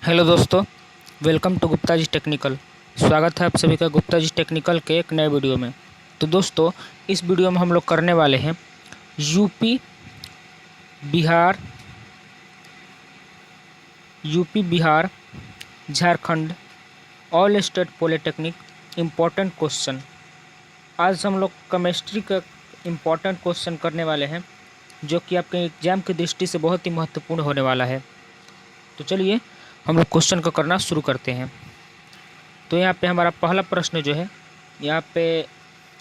Hello दोस्तों, welcome to Gupta ji technical. स्वागत है आप सभी का गुप्ता जी टेक्निकल के एक नए वीडियो में। तो दोस्तों, इस वीडियो में हम लोग करने वाले हैं UP Bihar Jharkhand all state polytechnic important question. आज हम लोग केमिस्ट्री का इम्पोर्टेंट क्वेश्चन करने वाले हैं, जो कि आपके एग्जाम की दृष्टि से बहुत ही महत्वपूर्ण होने वाला है। तो चलिए हम लोग क्वेश्चन को करना शुरू करते हैं। तो यहाँ पे हमारा पहला प्रश्न जो है, यहाँ पे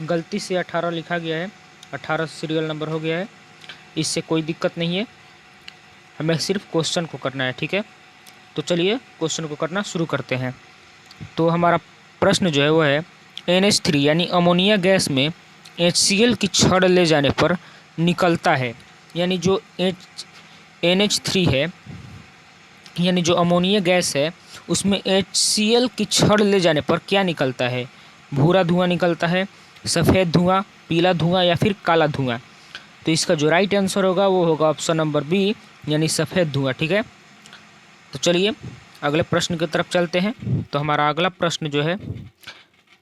गलती से 18 लिखा गया है, 18 सीरियल नंबर हो गया है। इससे कोई दिक्कत नहीं है, हमें सिर्फ क्वेश्चन को करना है, ठीक है। तो चलिए क्वेश्चन को करना शुरू करते हैं। तो हमारा प्रश्न जो है वो है NH3 यानी अमोनिया गैस में HCl की छड़ ले जाने पर निकलता है, यानी जो NH3 है यानी जो अमोनिया गैस है उसमें HCl की छड़ ले जाने पर क्या निकलता है। भूरा धुआं निकलता है, सफ़ेद धुआं, पीला धुआं या फिर काला धुआं। तो इसका जो राइट आंसर होगा वो होगा ऑप्शन नंबर बी, यानी सफ़ेद धुआं, ठीक है। तो चलिए अगले प्रश्न की तरफ चलते हैं। तो हमारा अगला प्रश्न जो है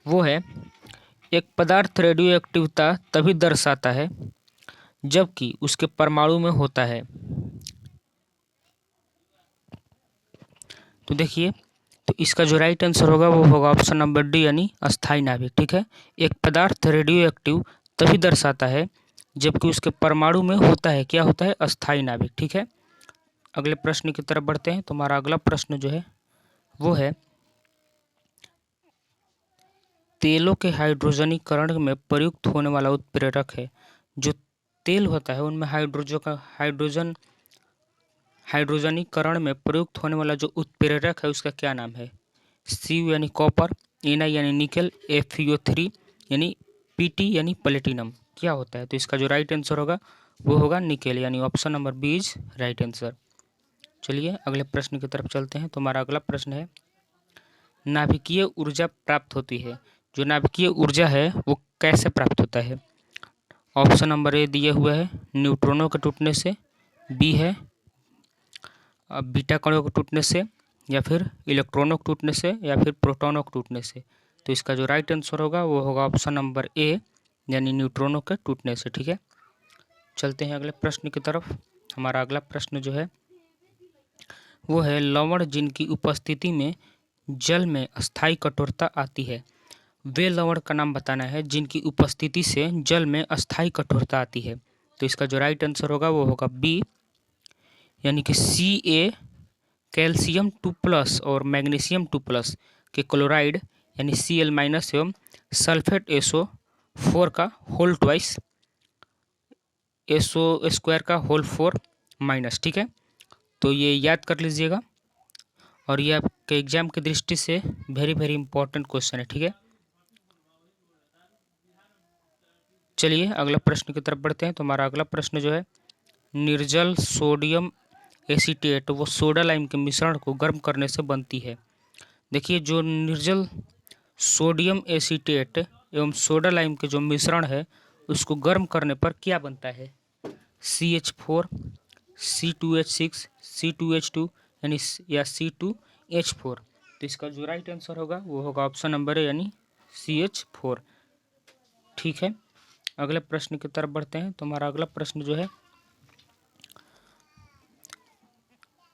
वो है, एक पदार्थ रेडियो एक्टिवता तभी दर्शाता है जबकि उसके परमाणु में होता है। तो देखिए, तो इसका जो राइट आंसर होगा वो होगा ऑप्शन नंबर डी, यानी अस्थाई नाभिक, ठीक है। एक पदार्थ रेडियो एक्टिव तभी दर्शाता है जबकि उसके परमाणु में होता है, क्या होता है, अस्थाई नाभिक, ठीक है। अगले प्रश्न की तरफ बढ़ते हैं। तो हमारा अगला प्रश्न जो है वो है, तेलों के हाइड्रोजनीकरण में प्रयुक्त होने वाला उत्प्रेरक है। जो तेल होता है उनमें हाइड्रोजनीकरण में प्रयुक्त होने वाला जो उत्प्रेरक है उसका क्या नाम है। Cu यानी कॉपर, Na यानी निकल, FeO3 यानी Pt यानी प्लेटिनम, क्या होता है। तो इसका जो राइट आंसर होगा वो होगा निकेल, यानी option number B is right answer. चलिए अगले प्रश्न की तरफ चलते हैं। तो हमारा अगला प्रश्न है, नाभिकीय ऊर्जा प्राप्त होती है। जो नाभिकीय ऊर्जा है वो कैसे प्राप्त होता है। ऑप्शन नंबर ए दिए हुए है, न्यूट्रॉनों के टूटने से, बी है बीटा कणों के टूटने से, या फिर इलेक्ट्रॉनों के टूटने से, या फिर प्रोटॉनों के टूटने से। तो इसका जो राइट आंसर होगा वो होगा ऑप्शन नंबर ए, यानी न्यूट्रॉनों के टूटने से, ठीक है। चलते हैं अगले प्रश्न की तरफ। हमारा अगला प्रश्न जो है वो है, लवण जिनकी उपस्थिति में जल में अस्थायी कठोरता आती है। वे लवण का नाम बताना है जिनकी उपस्थिति से जल में अस्थायी कठोरता आती है। तो इसका जो राइट आंसर होगा वो होगा बी, यानी कि Ca कैल्शियम 2+ और मैग्नीशियम 2+ के क्लोराइड यानी Cl- एवं सल्फेट SO4 का होल ट्वाइस SO² का होल 4-, ठीक है। तो ये याद कर लीजिएगा, और ये आपके एग्जाम की दृष्टि से वेरी वेरी इंपॉर्टेंट क्वेश्चन है, ठीक है। चलिए अगला प्रश्न की तरफ बढ़ते हैं। तो हमारा अगला प्रश्न जो है, निर्जल सोडियम एसीटेट वो सोडा लाइम के मिश्रण को गर्म करने से बनती है। देखिए, जो निर्जल सोडियम एसीटेट एवं सोडा लाइम के जो मिश्रण है उसको गर्म करने पर क्या बनता है। CH4, C2H6, C2H2 यानी या C2H4। तो इसका जो राइट आंसर होगा वो होगा ऑप्शन नंबर ए, यानी CH4, ठीक है। अगले प्रश्न की तरफ बढ़ते हैं। तो हमारा अगला प्रश्न जो है,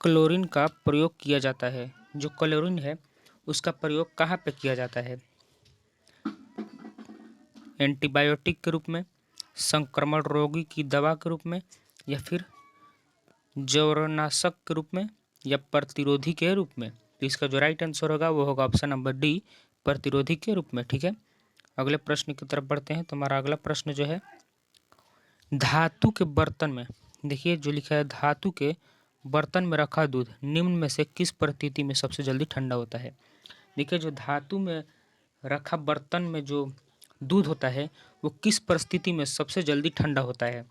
क्लोरीन का प्रयोग किया जाता है। जो क्लोरीन है उसका प्रयोग कहाँ पे किया जाता है। एंटीबायोटिक के रूप में, संक्रमण रोगी की दवा के रूप में, या फिर जौरनाशक के रूप में, या प्रतिरोधी के रूप में। तो इसका जो राइट आंसर होगा वो होगा ऑप्शन नंबर डी, प्रतिरोधी के रूप में, ठीक है। अगले प्रश्न की तरफ बढ़ते हैं। तो हमारा अगला प्रश्न जो है, धातु के बर्तन में, देखिए जो लिखा है, धातु के बर्तन में रखा दूध निम्न में से किस परिस्थिति में सबसे जल्दी ठंडा होता है। देखिए, जो धातु में रखा बर्तन में जो दूध होता है वो किस परिस्थिति में सबसे जल्दी ठंडा होता है।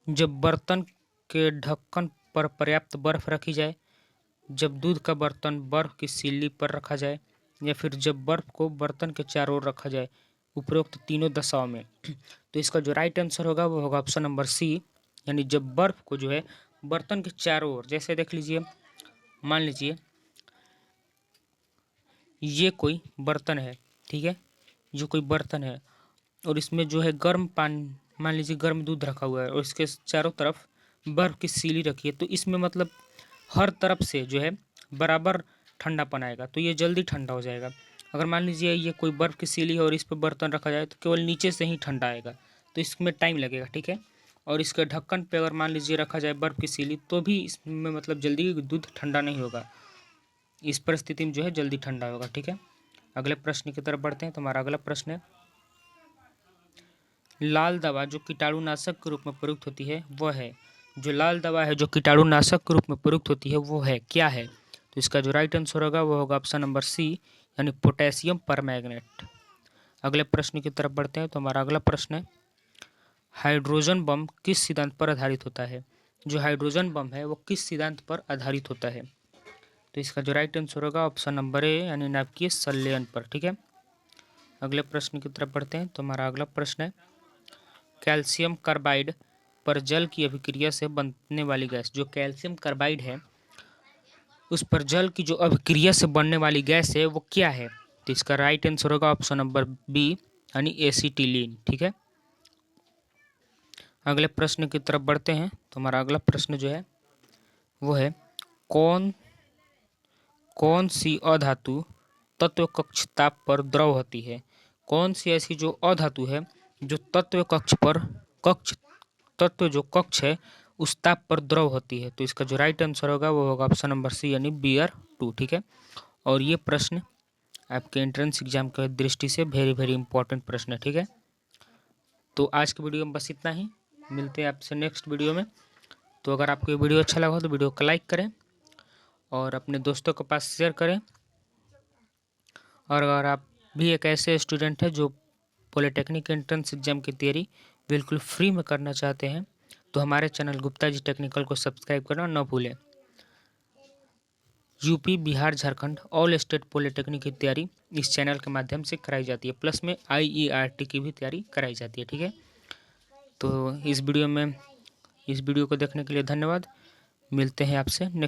जब बर्तन के ढक्कन पर पर्याप्त बर्फ रखी जाए, जब दूध का बर्तन बर्फ की सिल्ली पर रखा जाए, या फिर जब बर्फ को बर्तन के चारों ओर रखा जाए, उपरोक्त तीनों दशाओं में। तो इसका जो राइट आंसर होगा वो होगा ऑप्शन नंबर सी, यानी जब बर्फ को जो है बर्तन के चारों ओर, जैसे देख लीजिए, मान लीजिए ये कोई बर्तन है, ठीक है, जो कोई बर्तन है और इसमें जो है गर्म पानी, मान लीजिए गर्म दूध रखा हुआ है और इसके चारों तरफ बर्फ़ की सीली रखी है, तो इसमें मतलब हर तरफ से जो है बराबर ठंडापन आएगा, तो ये जल्दी ठंडा हो जाएगा। अगर मान लीजिए ये कोई बर्फ़ की सीली है और इस पर बर्तन रखा जाए तो केवल नीचे से ही ठंडा आएगा, तो इसमें टाइम लगेगा, ठीक है। और इसके ढक्कन पे अगर मान लीजिए रखा जाए बर्फ़ की सीली तो भी इसमें मतलब जल्दी दूध ठंडा नहीं होगा, इस परिस्थिति में जो है जल्दी ठंडा होगा, ठीक है। अगले प्रश्न की तरफ बढ़ते हैं। तो हमारा अगला प्रश्न है, लाल दवा जो कीटाणुनाशक के रूप में प्रयुक्त होती है वह है, जो लाल दवा है जो कीटाणुनाशक के रूप में प्रयुक्त होती है वो है क्या है? तो इसका जो राइट आंसर होगा वो होगा ऑप्शन नंबर सी, यानी पोटेशियम परमैंगनेट। अगले प्रश्न की तरफ बढ़ते हैं। तो हमारा अगला प्रश्न है, हाइड्रोजन बम किस सिद्धांत पर आधारित होता है? जो हाइड्रोजन बम है वो किस सिद्धांत पर आधारित होता है? तो इसका जो राइट आंसर होगा ऑप्शन नंबर ए, यानी नाभिकीय संलयन पर, ठीक है। अगले प्रश्न की तरफ बढ़ते हैं। तो हमारा अगला प्रश्न है, कैल्शियम कार्बाइड पर जल की अभिक्रिया से बनने वाली गैस, जो कैल्शियम कार्बाइड है उस पर जल की जो अभिक्रिया से बनने वाली गैस है वो क्या है? तो इसका राइट आंसर होगा ऑप्शन नंबर बी, यानी एसिटिलीन, ठीक है। अगले प्रश्न की तरफ बढ़ते हैं। तो हमारा अगला प्रश्न जो है वो है, कौन सी अधातु तत्व कक्ष ताप पर द्रव होती है? कौन सी ऐसी जो अधातु है जो तत्व जो कक्ष है उस ताप पर द्रव होती है? तो इसका जो राइट आंसर होगा वो होगा ऑप्शन नंबर सी, यानी Br2, ठीक है। और ये प्रश्न आपके एंट्रेंस एग्जाम के दृष्टि से वेरी वेरी इंपॉर्टेंट प्रश्न है, ठीक है। तो आज के वीडियो में बस इतना ही, मिलते हैं आपसे नेक्स्ट वीडियो में। तो अगर आपको ये वीडियो अच्छा लगा तो वीडियो को लाइक करें और अपने दोस्तों के पास शेयर करें। और अगर आप भी एक ऐसे स्टूडेंट हैं जो पॉलिटेक्निक एंट्रेंस एग्जाम की तैयारी बिल्कुल फ्री में करना चाहते हैं तो हमारे चैनल गुप्ता जी टेक्निकल को सब्सक्राइब करना न भूलें। UP, Bihar, Jharkhand all state polytechnic की तैयारी इस चैनल के माध्यम से कराई जाती है, प्लस में IERT की भी तैयारी कराई जाती है, ठीक है। तो इस वीडियो को देखने के लिए धन्यवाद। मिलते हैं आपसे नेक्स्ट